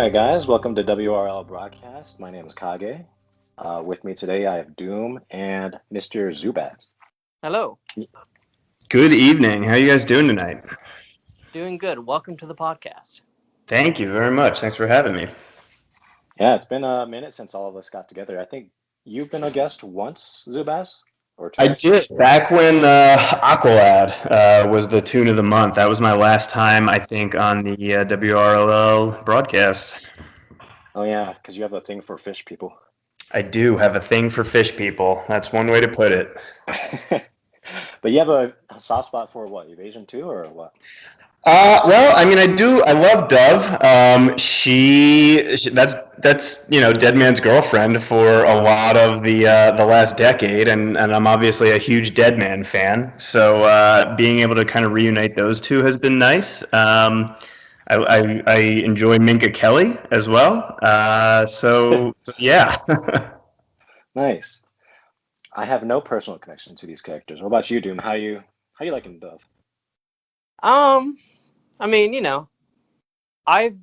right, guys, welcome to WRL Broadcast. My name is Kage. With me today, I have Doom and Mr. Zubaz. Hello. Good evening. How you guys doing tonight? Doing good. Welcome to the podcast. Thank you very much. Thanks for having me. Yeah, it's been a minute since all of us got together. I think you've been a guest once, Zubaz, or I twice. did back when Aqualad was the tune of the month. That was my last time, I think, on the WROL broadcast. Oh yeah, because you have a thing for fish people. I do have a thing for fish people. That's one way to put it. But you have a soft spot for what, evasion too, or what? Well, I mean, I do. I love Dove. That's Dead Man's girlfriend for a lot of the last decade, and I'm obviously a huge Dead Man fan. So being able to kind of reunite those two has been nice. I enjoy Minka Kelly as well. So yeah. Nice. I have no personal connection to these characters. What about you, Doom? How you liking Dove? Um, I mean, I've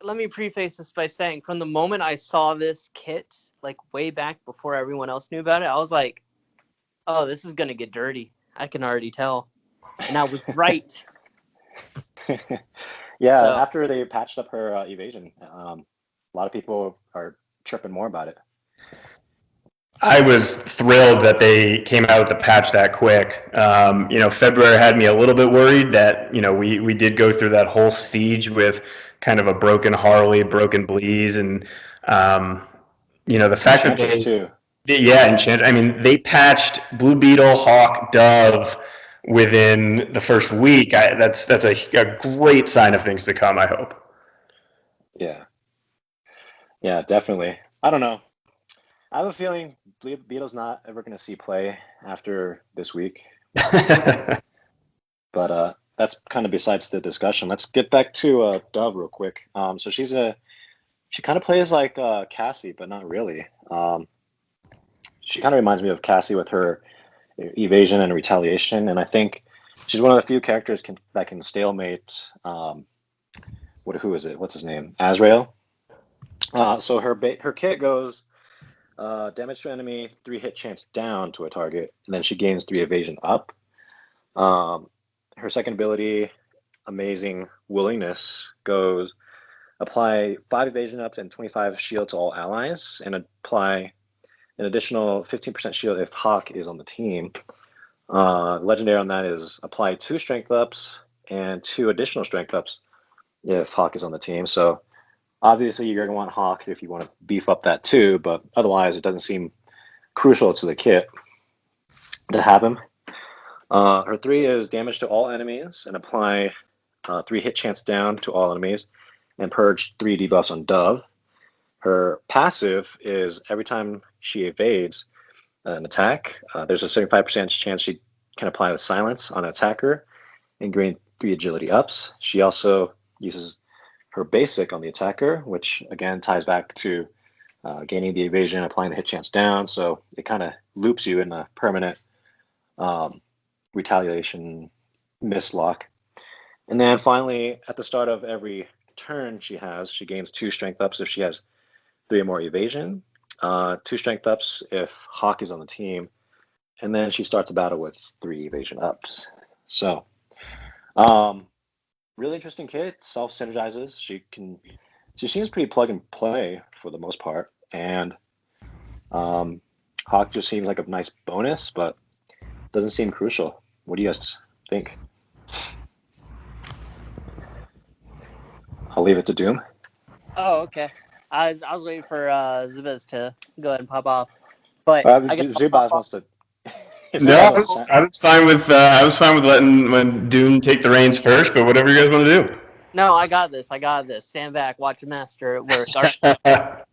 let me preface this by saying from the moment I saw this kit, like way back before everyone else knew about it, I was like, oh, this is gonna get dirty. I can already tell. And I was right. Yeah, So after they patched up her evasion, a lot of people are chirping more about it. I was thrilled that they came out with the patch that quick. February had me a little bit worried that, we did go through that whole siege with kind of a broken Harley, broken Bleeze, and, the fact that Enchantress too. yeah, Enchantress, I mean, they patched Blue Beetle, Hawk, Dove within the first week. That's a great sign of things to come, I hope. Yeah, yeah, definitely. I don't know. I have a feeling Beetle's not ever going to see play after this week. But that's kind of besides the discussion. Let's get back to Dove real quick. So she kind of plays like Cassie, but not really. She kind of reminds me of Cassie with her evasion and retaliation, and I think she's one of the few characters that can stalemate. Who is it? What's his name? Azrael. So her kit goes damage to enemy, 3 hit chance down to a target, and then she gains 3 evasion up. Her second ability, Amazing Willingness, goes apply 5 evasion up and 25 shield to all allies, and apply an additional 15% shield if Hawk is on the team. Legendary on that is apply 2 strength ups and 2 additional strength ups if Hawk is on the team. So obviously you're going to want Hawk if you want to beef up that too, but otherwise it doesn't seem crucial to the kit to have him. Her 3 is damage to all enemies and apply 3 hit chance down to all enemies and purge 3 debuffs on Dove. Her passive is every time she evades an attack, there's a 75% chance she can apply the silence on an attacker and gain 3 agility ups. She also uses her basic on the attacker, which again ties back to gaining the evasion, applying the hit chance down. So it kind of loops you in a permanent retaliation mislock. And then finally, at the start of every turn she gains 2 strength ups if she has 3 or more evasion, 2 strength ups if Hawk is on the team, and then she starts a battle with 3 evasion ups. So, really interesting kit. Self synergizes. She seems pretty plug and play for the most part, and Hawk just seems like a nice bonus, but doesn't seem crucial. What do you guys think? I'll leave it to Doom. oh, okay. I was waiting for Zubaz to go ahead and pop off. But I guess I'll pop Zubaz off. wants to. No, Zubaz wants to. I was fine with letting when Dune take the reins first, but whatever you guys want to No, I got this. I got this. Stand back, watch the master at work. All do.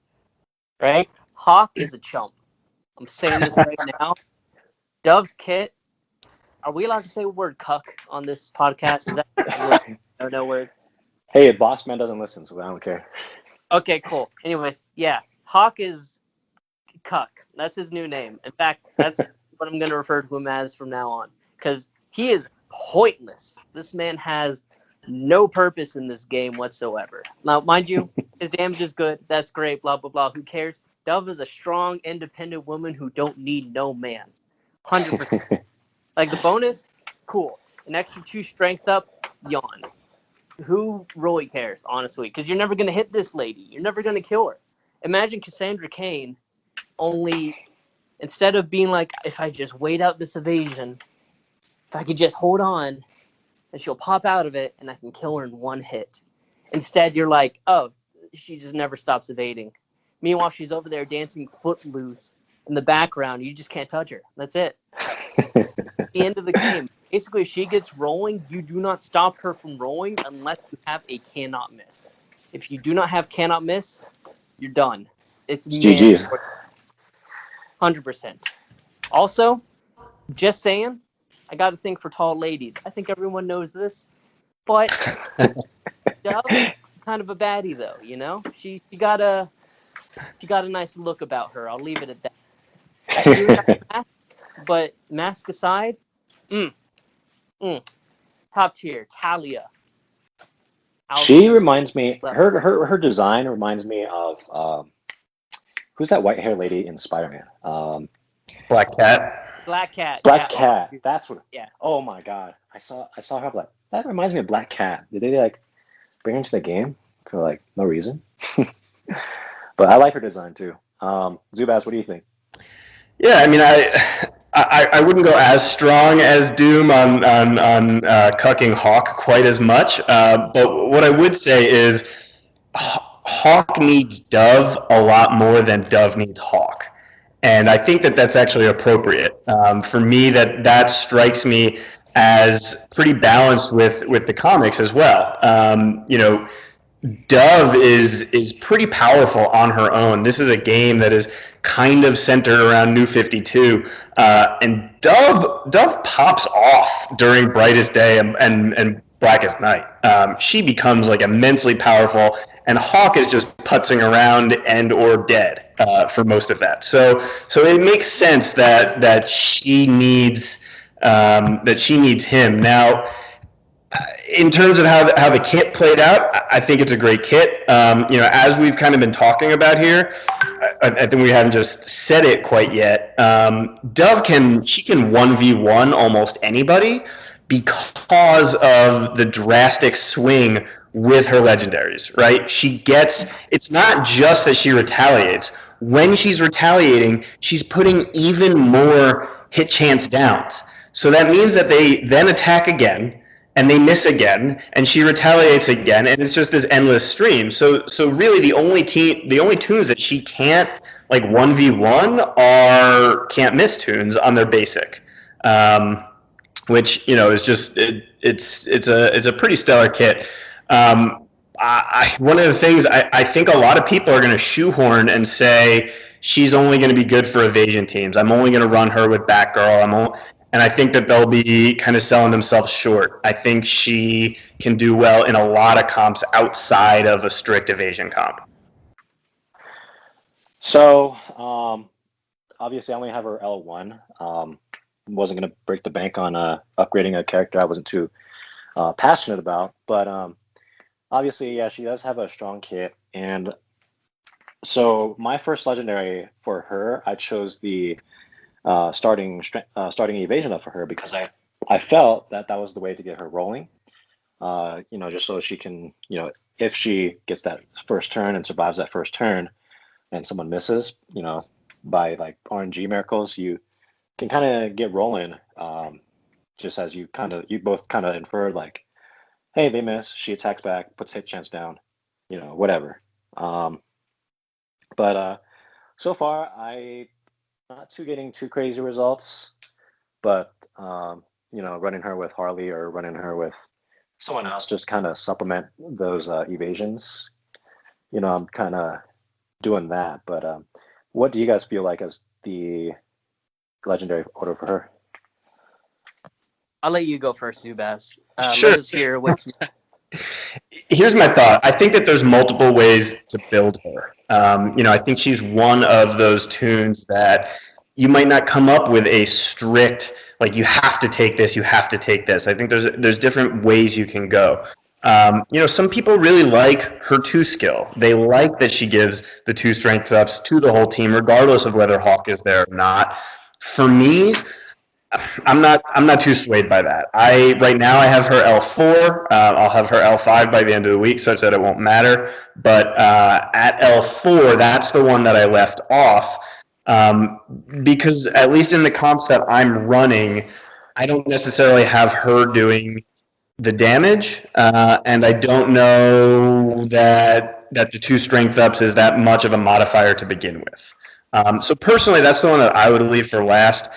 right? Hawk is a chump. I'm saying this right now. Dove's kit. Are we allowed to say the word cuck on this podcast? Is that a no word? Hey, Boss Man doesn't listen, so I don't care. Okay, cool. Anyways, yeah, Hawk is cuck. That's his new name. In fact, that's what I'm going to refer to him as from now on, because he is pointless. This man has no purpose in this game whatsoever. Now, mind you, his damage is good. That's great. Blah blah blah. Who cares? Dove is a strong, independent woman who don't need no man. 100%. Like the bonus, cool. An extra 2 strength up, yawn. Who really cares, honestly? Because you're never gonna hit this lady. You're never gonna kill her. Imagine Cassandra Cain, only instead of being like, if I just wait out this evasion, if I could just hold on, and she'll pop out of it, and I can kill her in 1 hit. Instead, you're like, oh, she just never stops evading. Meanwhile, she's over there dancing footloose in the background. You just can't touch her. That's it. At the end of the game, basically, if she gets rolling, you do not stop her from rolling unless you have a cannot miss. If you do not have cannot miss, you're done. It's GG's. 100%. Also, just saying, I got a thing for tall ladies. I think everyone knows this, but Dove's kind of a baddie, though. You know, she got a nice look about her. I'll leave it at that. She do have a mask, but mask aside, top tier, Talia. She reminds me. Her design reminds me of who's that white hair lady in Spider-Man? Black Cat. Black Cat. Black Cat. That's what. Yeah. Oh my God! I saw her. I'm like, that reminds me of Black Cat. Did they like bring her into the game for like no reason? But I like her design too. Zubaz, what do you think? Yeah, I mean, I wouldn't go as strong as Doom on cucking Hawk quite as much. But what I would say is Hawk needs Dove a lot more than Dove needs Hawk. And I think that that's actually appropriate. For me, that strikes me as pretty balanced with the comics as well. Dove is pretty powerful on her own. This is a game that is kind of centered around New 52, and Dove pops off during Brightest Day and Blackest Night. She becomes like immensely powerful, and Hawk is just putzing around and or dead for most of that. So it makes sense that she needs him now. In terms of how the kit played out, I think it's a great kit. As we've kind of been talking about here, I think we haven't just said it quite yet. Dove can 1v1 almost anybody because of the drastic swing with her legendaries, right? It's not just that she retaliates. When she's retaliating, she's putting even more hit chance downs. So that means that they then attack again, and they miss again, and she retaliates again, and it's just this endless stream. So really, the only tunes that she can't like 1v1 are can't miss tunes on their basic, which is just it's a pretty stellar kit. One of the things I think a lot of people are going to shoehorn and say she's only going to be good for evasion teams. I'm only going to run her with Batgirl. And I think that they'll be kind of selling themselves short. I think she can do well in a lot of comps outside of a strict evasion comp. So, obviously I only have her L1. Wasn't going to break the bank on upgrading a character I wasn't too passionate about. But obviously, yeah, she does have a strong kit. And so my first legendary for her, I chose the starting evasion up for her because I felt that was the way to get her rolling. Just so she can, if she gets that first turn and survives that first turn, and someone misses, by like RNG miracles, you can kind of get rolling. Just as you both kind of inferred, like, hey, they miss, she attacks back, puts hit chance down, whatever. But so far not getting too crazy results, but running her with Harley or running her with someone else just kind of supplement those evasions. I'm kind of doing that. But what do you guys feel like as the legendary order for her? I'll let you go first, Zubaz. Sure. Let us hear what you... Here's my thought. I think that there's multiple ways to build her. I think she's one of those tunes that you might not come up with a strict, like, you have to take this, you have to take this. I think there's different ways you can go. Some people really like her 2 skill. They like that she gives the 2 strength ups to the whole team, regardless of whether Hawk is there or not. For me, I'm not too swayed by that. Right now I have her L4. I'll have her L5 by the end of the week, such that it won't matter. But at L4, that's the one that I left off, because at least in the comps that I'm running, I don't necessarily have her doing the damage, and I don't know that the 2 strength ups is that much of a modifier to begin with. So personally, that's the one that I would leave for last.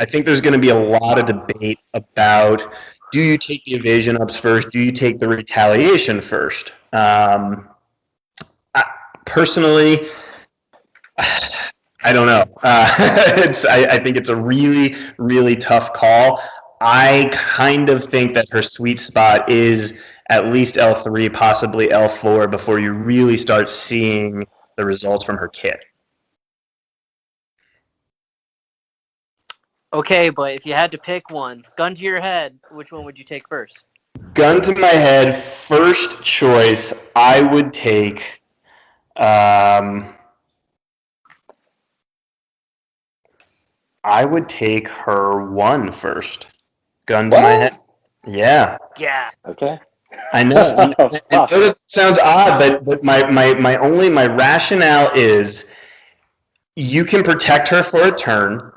I think there's going to be a lot of debate about, do you take the evasion ups first? Do you take the retaliation first? Personally, I don't know. I think it's a really, really tough call. I kind of think that her sweet spot is at least L3, possibly L4, before you really start seeing the results from her kit. Okay, but if you had to pick one, gun to your head, which one would you take first? Gun to my head, first choice, I would take her 1 first. Gun to my head. Yeah. Yeah. Okay. I know. I know that sounds odd, but my rationale is, you can protect her for a turn.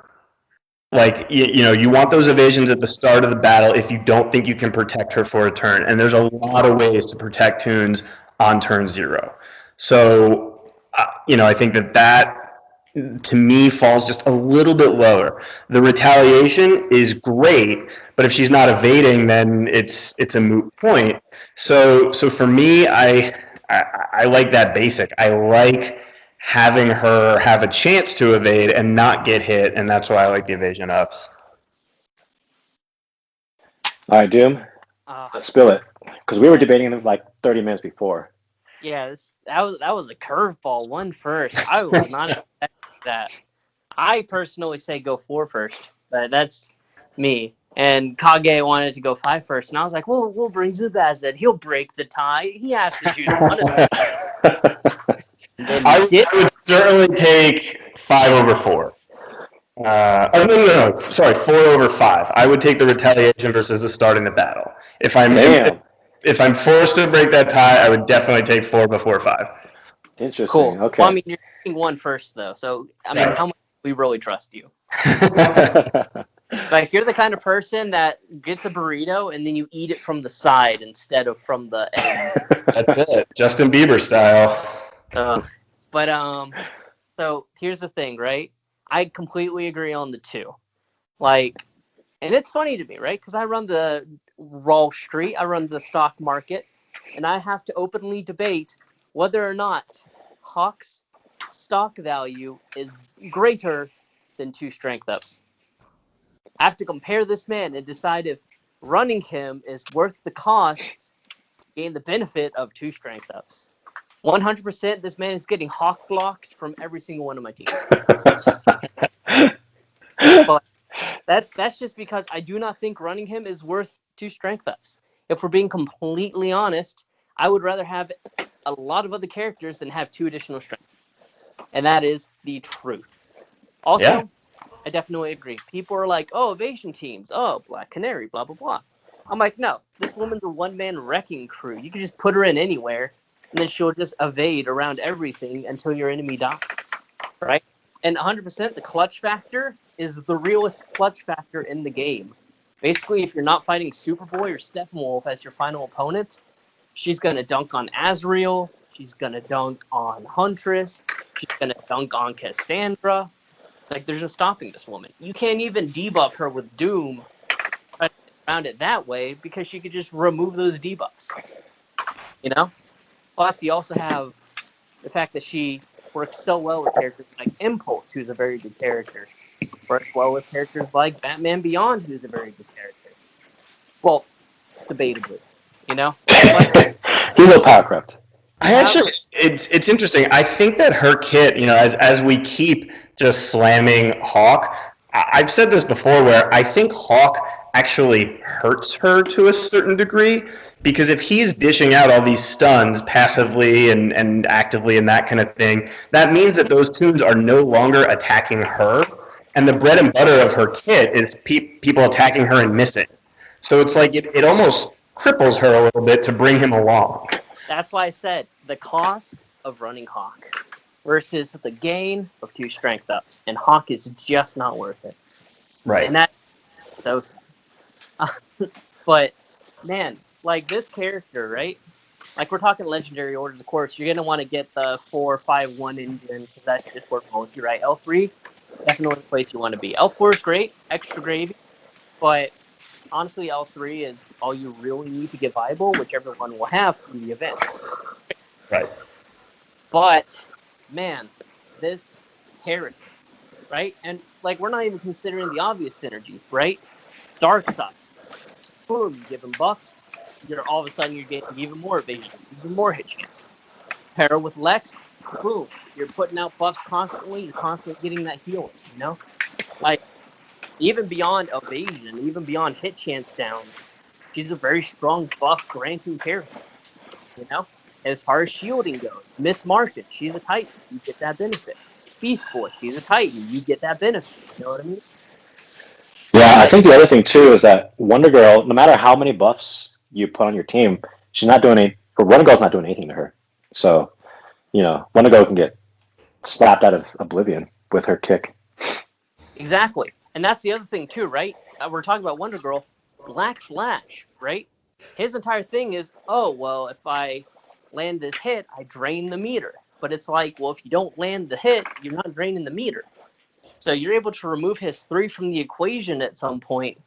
Like, you want those evasions at the start of the battle if you don't think you can protect her for a turn. And there's a lot of ways to protect Toons on turn 0. So, I think that to me falls just a little bit lower. The retaliation is great, but if she's not evading, then it's a moot point. So for me, I like that basic. I like having her have a chance to evade and not get hit, and that's why I like the evasion ups. All right, Doom, let's spill it, because we were debating it like 30 minutes before. Yeah, that was a curveball. 1 first. I was not expecting that. I personally say go 4 first, but that's me. And Kage wanted to go 5 first, and I was like, well, we'll bring Zubaz in. He'll break the tie. He has to choose one of them. I would certainly take 5 over 4. No. Sorry, 4 over 5. I would take the retaliation versus the starting the battle. If I'm forced to break that tie, I would definitely take 4 before 5. Interesting. Cool. Okay. Well, I mean, you're taking 1 first, though. So, I mean, how much do we really trust you? Like, you're the kind of person that gets a burrito and then you eat it from the side instead of from the end. That's it. Justin Bieber style. So here's the thing, right? I completely agree on the 2. Like, and it's funny to me, right? Because I run the Wall Street, I run the stock market, and I have to openly debate whether or not Hawk's stock value is greater than 2 strength ups. I have to compare this man and decide if running him is worth the cost to gain the benefit of 2 strength ups. 100%, this man is getting Hawk blocked from every single one of my teams. But that's just because I do not think running him is worth 2 strength ups. If we're being completely honest, I would rather have a lot of other characters than have 2 additional strength. And that is the truth. Also, yeah. I definitely agree. People are like, oh, evasion teams, oh, Black Canary, blah, blah, blah. I'm like, no, this woman's a one-man wrecking crew. You can just put her in anywhere, and then she'll just evade around everything until your enemy dies, right? And 100%, the clutch factor is the realest clutch factor in the game. Basically, if you're not fighting Superboy or Steppenwolf as your final opponent, she's going to dunk on Azrael, she's going to dunk on Huntress, she's going to dunk on Cassandra. Like, there's no stopping this woman. You can't even debuff her with Doom around it that way because she could just remove those debuffs. You know? Plus, you also have the fact that she works so well with characters like Impulse, who's a very good character. Works well with characters like Batman Beyond, who's a very good character. Well, debatably, you know? He's a power crept. It's interesting. I think that her kit, as we keep just slamming Hawk, I've said this before where I think Hawk actually hurts her to a certain degree, because if he's dishing out all these stuns passively and actively and that kind of thing, that means that those tunes are no longer attacking her, and the bread and butter of her kit is people attacking her and missing. So it's like it almost cripples her a little bit to bring him along. That's why I said the cost of running Hawk versus the gain of 2 strength ups, and Hawk is just not worth it. Right. And that's so sad. But man, like this character, right? Like we're talking legendary orders, of course. You're gonna want to get the 4-5-1 engine because that's just where most. You're right. L3, definitely the place you want to be. L4 is great, extra gravy, but honestly, L3 is all you really need to get viable, which everyone will have from the events. Right. But man, this character, right? And like we're not even considering the obvious synergies, right? Dark side. Boom, you give him buffs, all of a sudden you're getting even more evasion, even more hit chance. Pair with Lex, boom, you're putting out buffs constantly, you're constantly getting that healing, you know? Like, even beyond evasion, even beyond hit chance downs, she's a very strong buff granting character, you know? As far as shielding goes, Miss Market, she's a Titan, you get that benefit. Beast Boy, she's a Titan, you get that benefit, you know what I mean? Yeah, I think the other thing too is that Wonder Girl, no matter how many buffs you put on your team, she's not doing any. Or Wonder Girl's not doing anything to her. So, Wonder Girl can get slapped out of oblivion with her kick. Exactly, and that's the other thing too, right? We're talking about Wonder Girl, Black Flash, right? His entire thing is, oh well, if I land this hit, I drain the meter. But it's like, well, if you don't land the hit, you're not draining the meter. So you're able to remove his 3 from the equation at some point.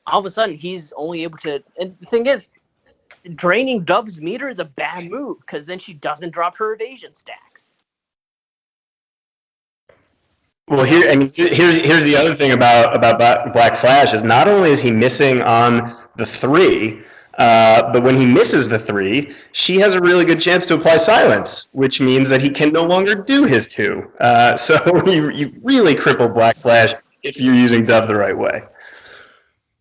All of a sudden, he's only able to... And the thing is, draining Dove's meter is a bad move, because then she doesn't drop her evasion stacks. Well, here's the other thing about Black Flash is not only is he missing on the 3, but when he misses the 3, she has a really good chance to apply silence, which means that he can no longer do his 2. So you really cripple Black Flash if you're using Dove the right way.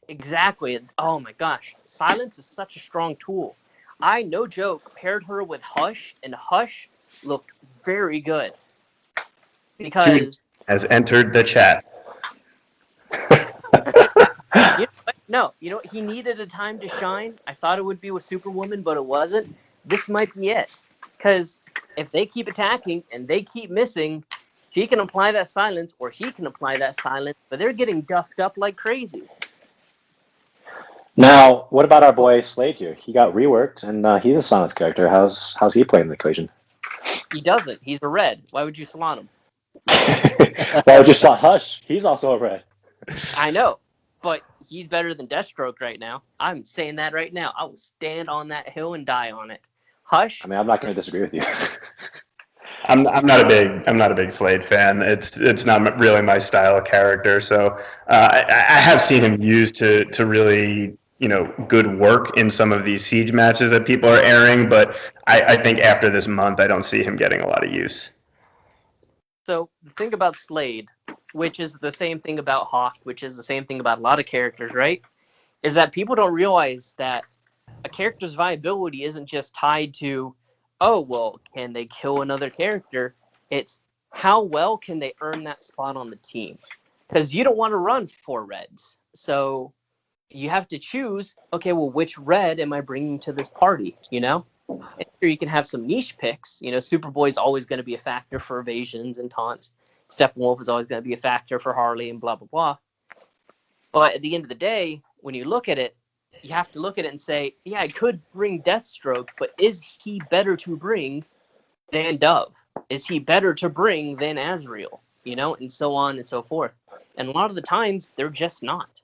Exactly. Oh my gosh. Silence is such a strong tool. I, no joke, paired her with Hush, and Hush looked very good. Because... has entered the chat. You know what? No, he needed a time to shine. I thought it would be with Superwoman, but it wasn't. This might be it. Because if they keep attacking and they keep missing, she can apply that silence, or he can apply that silence, but they're getting duffed up like crazy. Now, what about our boy Slade here? He got reworked, and he's a silence character. How's he playing the equation? He doesn't. He's a red. Why would you salon him? Why would you saw Hush? He's also a red. I know, but he's better than Deathstroke right now. I'm saying that right now. I will stand on that hill and die on it. Hush. I mean, I'm not going to disagree with you. I'm not a big Slade fan. It's not really my style of character. So I have seen him used to really good work in some of these siege matches that people are airing, but I think after this month I don't see him getting a lot of use. So the thing about Slade, which is the same thing about Hawk, which is the same thing about a lot of characters, right? Is that people don't realize that a character's viability isn't just tied to, oh, well, can they kill another character? It's how well can they earn that spot on the team? Because you don't want to run 4 reds. So you have to choose, okay, well, which red am I bringing to this party, And sure, you can have some niche picks. Superboy's always going to be a factor for evasions and taunts. Steppenwolf is always going to be a factor for Harley and blah, blah, blah. But at the end of the day, when you look at it, you have to look at it and say, yeah, I could bring Deathstroke, but is he better to bring than Dove? Is he better to bring than Azrael? And so on and so forth. And a lot of the times, they're just not.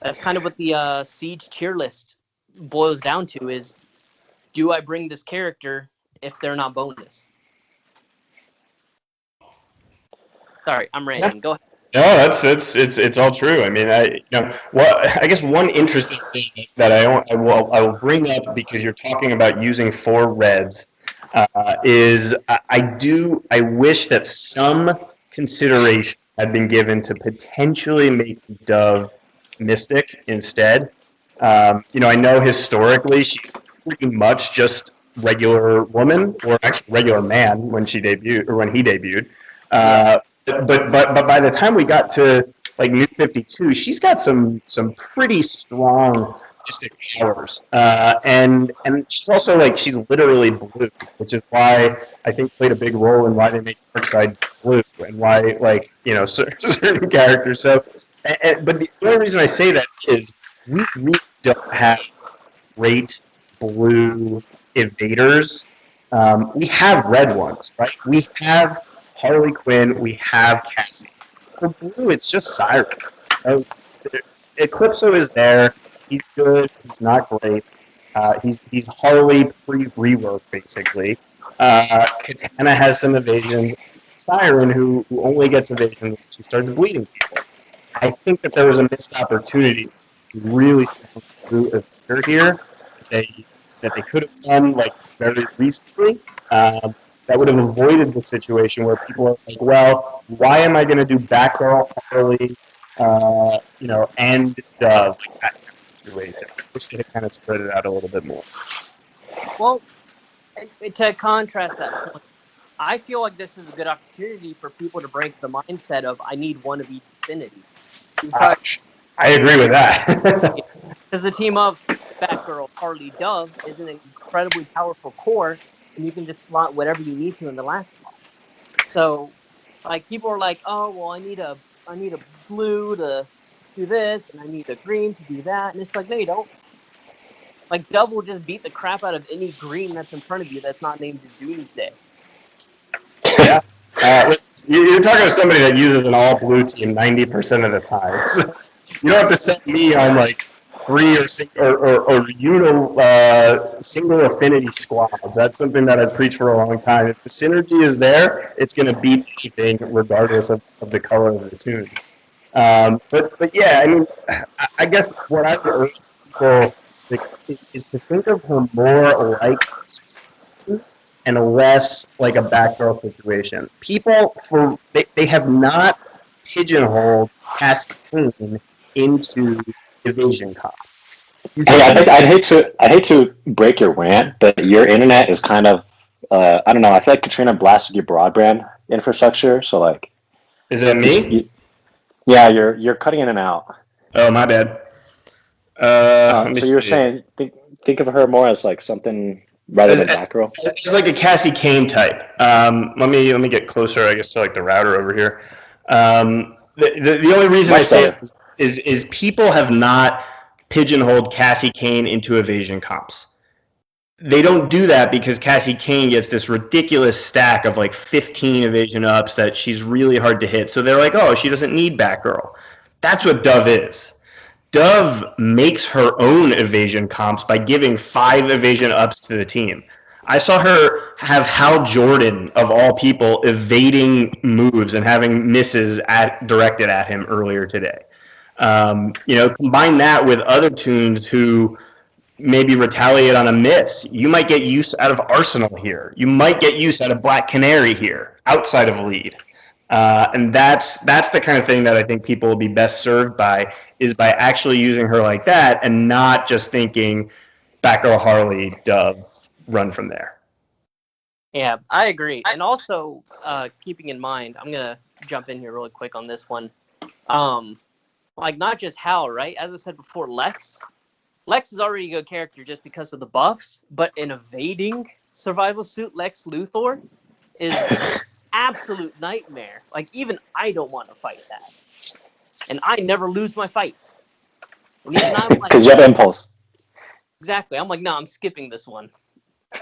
That's kind of what the Siege tier list boils down to is, do I bring this character if they're not bonus? Sorry, I'm ranting. Go ahead. No, it's all true. I mean, I guess one interesting thing that I will bring up because you're talking about using 4 reds is I wish that some consideration had been given to potentially making Dove Mystic instead. I know historically she's pretty much just regular woman, or actually regular man when she debuted or when he debuted. But by the time we got to like New 52, she's got some pretty strong mystic powers, and she's also like she's literally blue, which is why I think played a big role in why they make Darkseid blue and why certain characters. So, but the only reason I say that is we really don't have great blue evaders. We have red ones, right? We have Harley Quinn. We have Cassie. For blue, it's just Siren. Uh, Eclipso is there. He's good. He's not great. He's Harley pre-rework, basically. Katana has some evasion. Siren, who only gets evasion when she starts bleeding people. I think that there was a missed opportunity to really through a figure here that they could have done like very recently. That would have avoided the situation where people are like, well, why am I going to do Batgirl, Harley, and Dove like that kind of situation? I wish they had kind of spread it out a little bit more. Well, to contrast that point, I feel like this is a good opportunity for people to break the mindset of I need one of each affinity. Ouch. I agree with that. Because the team of Batgirl, Harley, Dove is an incredibly powerful core, and you can just slot whatever you need to in the last slot. So, like, people are like, oh, well, I need a blue to do this, and I need a green to do that, and it's like, no, you don't. Like, Dove will just beat the crap out of any green that's in front of you that's not named Doomsday. Yeah. You're talking to somebody that uses an all-blue team 90% of the time. So you don't have to send me on, like, free or single affinity squads. That's something that I've preached for a long time. If the synergy is there, it's going to beat anything regardless of the color of the tune. But yeah, I mean, I guess what I would urge people is to think of her more like and less like a Batgirl situation. People they have not pigeonholed Cassie Kane into division cops. Hey, I'd hate to break your rant, but your internet is kind of I don't know. I feel like Katrina blasted your broadband infrastructure, so like. Is it me? Yeah, you're cutting in and out. Oh, my bad. So you were saying think of her more as like something rather than Batgirl. It's like a Cassie Kane type. Let me get closer, I guess, to like the router over here. The only reason I say it is people have not pigeonholed Cassie Kane into evasion comps. They don't do that because Cassie Kane gets this ridiculous stack of like 15 evasion ups that she's really hard to hit. So they're like, oh, she doesn't need Batgirl. That's what Dove is. Dove makes her own evasion comps by giving 5 evasion ups to the team. I saw her have Hal Jordan, of all people, evading moves and having misses directed at him earlier today. Combine that with other tunes who maybe retaliate on a miss. You might get use out of Arsenal here. You might get use out of Black Canary here, outside of lead. And that's the kind of thing that I think people will be best served by, is by actually using her like that and not just thinking Batgirl, Harley, Dove, run from there. Yeah, I agree. And also, keeping in mind, I'm going to jump in here really quick on this one. Like, not just Hal, right? As I said before, Lex is already a good character just because of the buffs, but an evading survival suit Lex Luthor is absolute nightmare. Like, even I don't want to fight that. And I never lose my fights. Because you have impulse. Exactly. I'm like, no, I'm skipping this one.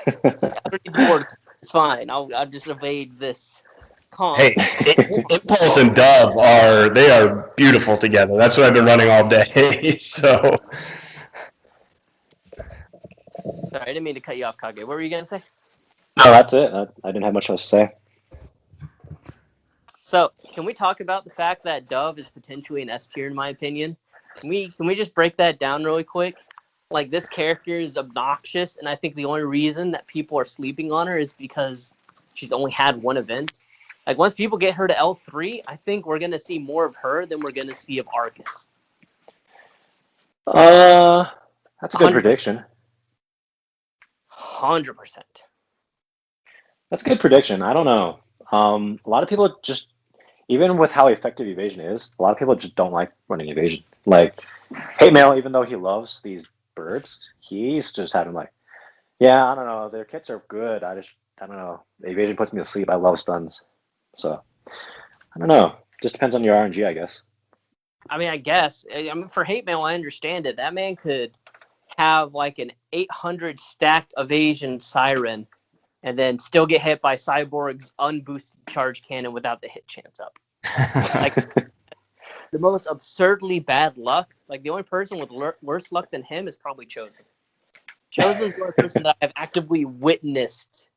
I don't need the board. It's fine. I'll just evade this comp. Hey, Impulse and Dove are beautiful together. That's what I've been running all day. So. Sorry, I didn't mean to cut you off, Kage. What were you going to say? No, that's it. I didn't have much else to say. So, can we talk about the fact that Dove is potentially an S tier, in my opinion? Can we just break that down really quick? Like, this character is obnoxious, and I think the only reason that people are sleeping on her is because she's only had one event. Like, once people get her to L3, I think we're going to see more of her than we're going to see of Arcus. That's a good 100%. prediction. 100%. That's a good prediction. I don't know. A lot of people just, even with how effective evasion is, a lot of people just don't like running evasion. Like, Hate Mail, even though he loves these birds, he's just having like, yeah, I don't know. Their kits are good. I don't know. The evasion puts me to sleep. I love stuns. So, I don't know. Just depends on your RNG, I guess. I mean, I guess. I mean, for Hate Mail, I understand it. That man could have like an 800 stacked evasion siren and then still get hit by Cyborg's unboosted charge cannon without the hit chance up. Like, the most absurdly bad luck. Like, the only person with worse luck than him is probably Chosen. Chosen's the only person that I've actively witnessed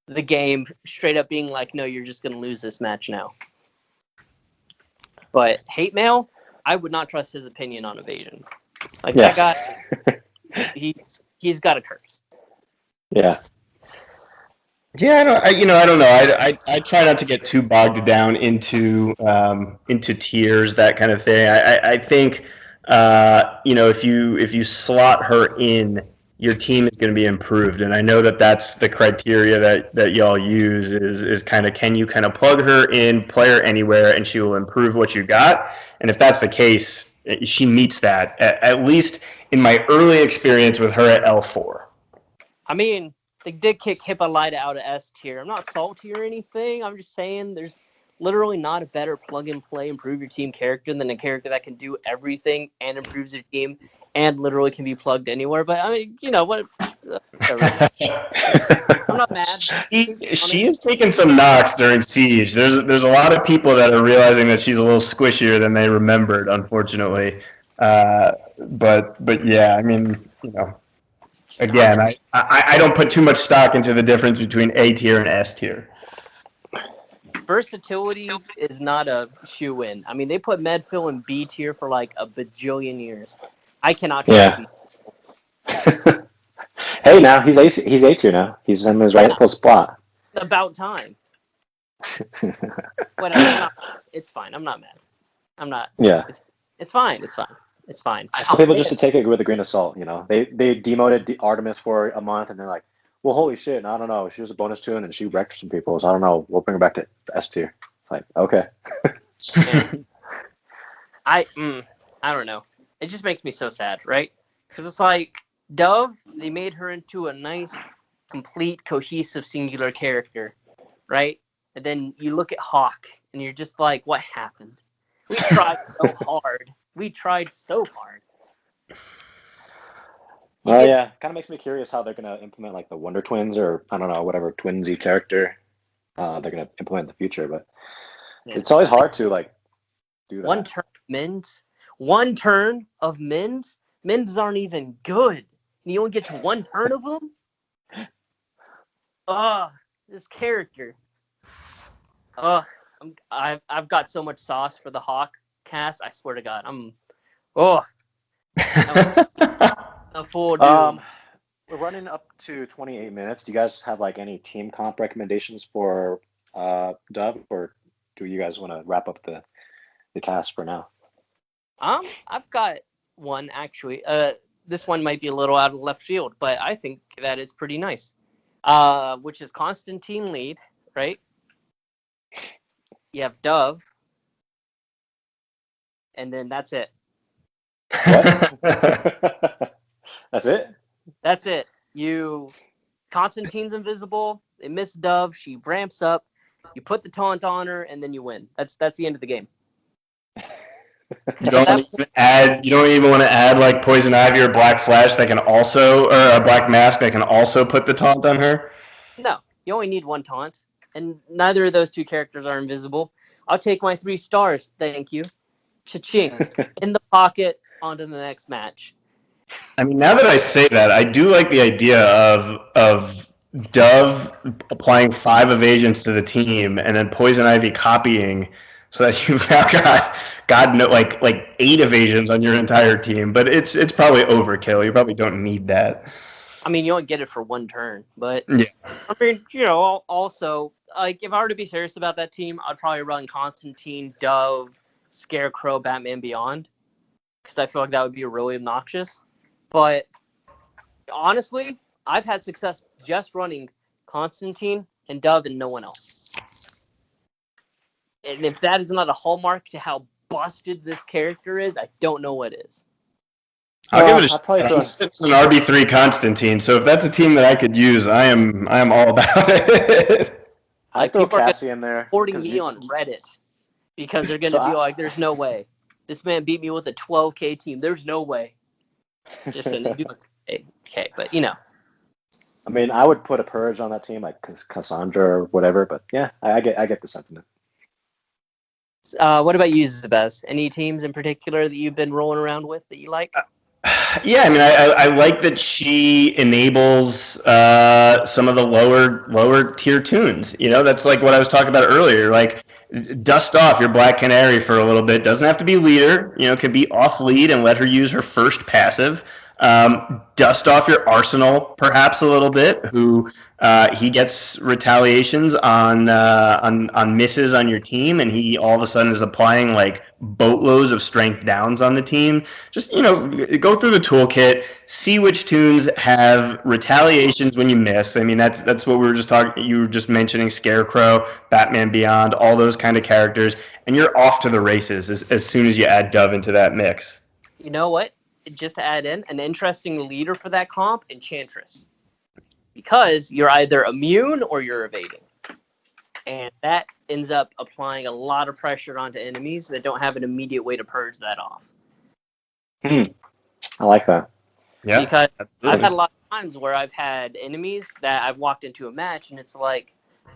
the game straight up being like, no, you're just going to lose this match now. But Hate Mail, I would not trust his opinion on evasion. Like, that guy, he's got a curse. Yeah. Yeah, I don't know. I try not to get too bogged down into tiers, that kind of thing. I think if you slot her in, your team is going to be improved, and I know that's the criteria that y'all use is kind of, can you kind of plug her in, play her anywhere, and she will improve what you got. And if that's the case, she meets that, at least in my early experience with her at L4. I mean, they did kick Hippolyta out of S tier. I'm not salty or anything. I'm just saying there's literally not a better plug-and-play, improve your team character than a character that can do everything and improves your team and literally can be plugged anywhere. But, I mean, you know, what? I'm not mad. She is taking some knocks during Siege. There's a lot of people that are realizing that she's a little squishier than they remembered, unfortunately. But yeah, I mean, again, I don't put too much stock into the difference between A tier and S tier. Versatility is not a shoe-in. I mean, they put Medfill in B tier for like a bajillion years. I cannot trust him. Hey, now he's A tier now. He's in his rightful spot. About time. Whatever. It's fine. I'm not mad. I'm not. Yeah. It's fine. It's fine. It's fine. I tell people just to take it with a grain of salt. They demoted Artemis for a month, and they're like, well, holy shit, I don't know. She was a bonus tune, and she wrecked some people, so I don't know. We'll bring her back to S tier. It's like, okay. I don't know. It just makes me so sad, right? Because it's like, Dove, they made her into a nice, complete, cohesive, singular character, right? And then you look at Hawk, and you're just like, what happened? We tried so hard. We tried so hard. Well, yeah, kind of makes me curious how they're going to implement like the Wonder Twins, or I don't know, whatever twinsy character they're going to implement in the future. But it's always hard to like do that. One turn of Mins. Mins aren't even good. And you only get to one turn of them? This character. I've got so much sauce for the Hawk cast. I swear to God, a full doom. We're running up to 28 minutes. Do you guys have like any team comp recommendations for Dove, or do you guys want to wrap up the cast for now? I've got one actually. This one might be a little out of left field, but I think that it's pretty nice. Which is Constantine lead, right? You have Dove, and then that's it. What? That's it? That's it. Constantine's invisible. They miss Dove. She ramps up. You put the taunt on her, and then you win. That's the end of the game. You don't even want to add like Poison Ivy or Black Flash that can also, or a Black Mask that can also put the taunt on her? No, you only need one taunt, and neither of those two characters are invisible. I'll take my 3 stars, thank you. Cha-ching. In the pocket, on to the next match. I mean, now that I say that, I do like the idea of Dove applying 5 evasions to the team and then Poison Ivy copying, so that you've now got like 8 evasions on your entire team. But it's probably overkill. You probably don't need that. I mean, you only get it for one turn, but yeah. I mean, also, like, if I were to be serious about that team, I'd probably run Constantine, Dove, Scarecrow, Batman Beyond. because I feel like that would be really obnoxious. But honestly, I've had success just running Constantine and Dove and no one else. And if that is not a hallmark to how busted this character is, I don't know what is. I'll give it a shot. It's an RB3 Constantine, so if that's a team that I could use, I am all about it. I throw Cassie in there. Reporting me on Reddit because they're going to be like, there's no way. This man beat me with a 12K team. There's no way. Just going to do it. Okay, but you know. I mean, I would put a Purge on that team, like Cassandra or whatever, but yeah, I get the sentiment. What about you, Zubaz? Any teams in particular that you've been rolling around with that you like? Yeah, I mean, I like that she enables some of the lower tier tunes. You know, that's like what I was talking about earlier. Like, dust off your Black Canary for a little bit. Doesn't have to be leader. You know, could be off lead and let her use her first passive. Dust off your Arsenal perhaps a little bit. Who he gets retaliations on misses on your team, and he all of a sudden is applying like boatloads of strength downs on the team. Just, you know, go through the toolkit, see which tunes have retaliations when you miss. I mean, that's what we were just talking. You were just mentioning Scarecrow, Batman Beyond, all those kind of characters, and you're off to the races as soon as you add Dove into that mix. You know what? Just to add in, an interesting leader for that comp, Enchantress. Because you're either immune or you're evading. And that ends up applying a lot of pressure onto enemies that don't have an immediate way to purge that off. I like that. Yeah. Because absolutely. I've had a lot of times where I've had enemies that I've walked into a match and it's like,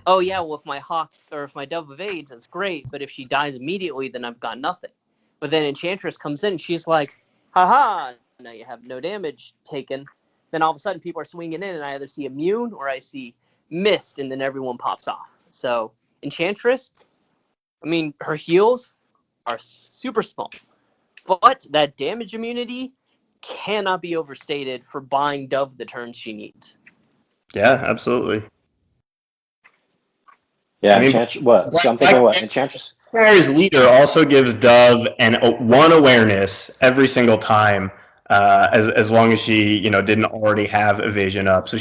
oh yeah, well if my Hawk or if my Dove evades, that's great, but if she dies immediately, then I've got nothing. But then Enchantress comes in and she's like, haha, now you have no damage taken. Then all of a sudden people are swinging in and I either see immune or I see mist and then everyone pops off. So Enchantress, I mean, her heals are super small. But that damage immunity cannot be overstated for buying Dove the turns she needs. Yeah, absolutely. Yeah, I mean, Enchantress? Mary's leader also gives Dove one awareness every single time, as long as she, you know, didn't already have evasion up. So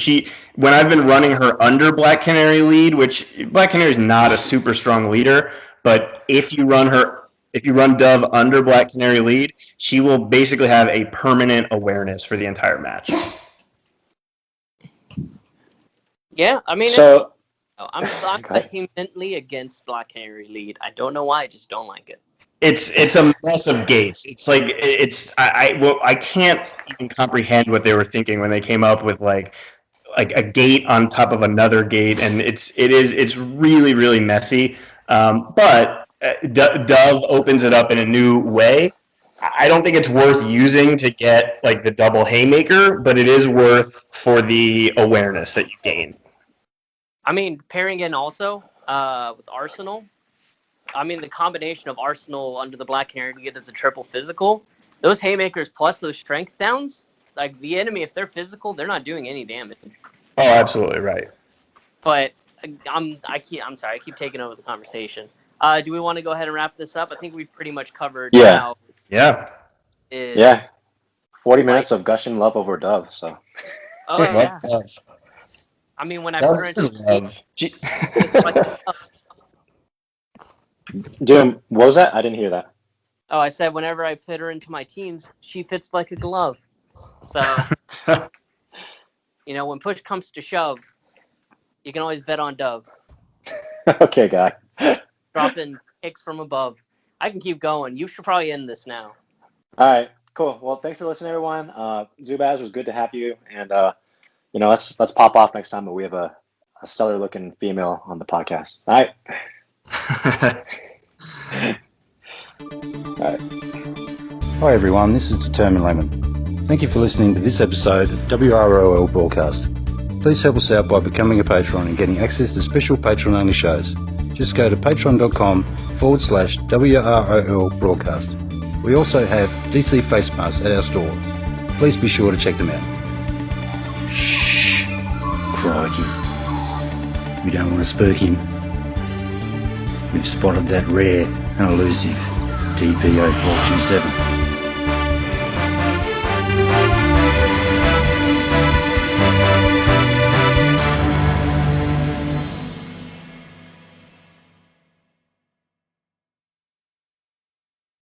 when I've been running her under Black Canary lead, which Black Canary is not a super strong leader, but if you run Dove under Black Canary lead, she will basically have a permanent awareness for the entire match. Yeah, I mean, so. I'm vehemently against Black Canary lead. I don't know why, I just don't like it. It's a mess of gates. It's like I can't even comprehend what they were thinking when they came up with like a gate on top of another gate, and it's really, really messy. But Dove opens it up in a new way. I don't think it's worth using to get like the double haymaker, but it is worth for the awareness that you gain. I mean, pairing in also with Arsenal. I mean, the combination of Arsenal under the Black Canary to get as a triple physical, those haymakers plus those strength downs, like the enemy, if they're physical, they're not doing any damage. Oh, absolutely right. But I'm sorry, I keep taking over the conversation. Do we want to go ahead and wrap this up? I think we've pretty much covered. Yeah. Yeah. 40 minutes of gushing love over Dove. So. Oh yeah. I mean, when I put her into Dude, what was that? I didn't hear that. Oh, I said whenever I fit her into my teams, she fits like a glove. So, you know, when push comes to shove, you can always bet on Dove. Okay, guy. Dropping kicks from above. I can keep going. You should probably end this now. All right, cool. Well, thanks for listening, everyone. Zubaz, was good to have you, and you know, let's pop off next time. But we have a stellar-looking female on the podcast. All right. All right. Hi everyone, this is Determined Lemon. Thank you for listening to this episode of WROL Broadcast. Please help us out by becoming a patron and getting access to special patron-only shows. Just go to patreon.com/WROL Broadcast. We also have DC face masks at our store. Please be sure to check them out. Shh, crikey. We don't want to spook him. We've spotted that rare and elusive TPO-427.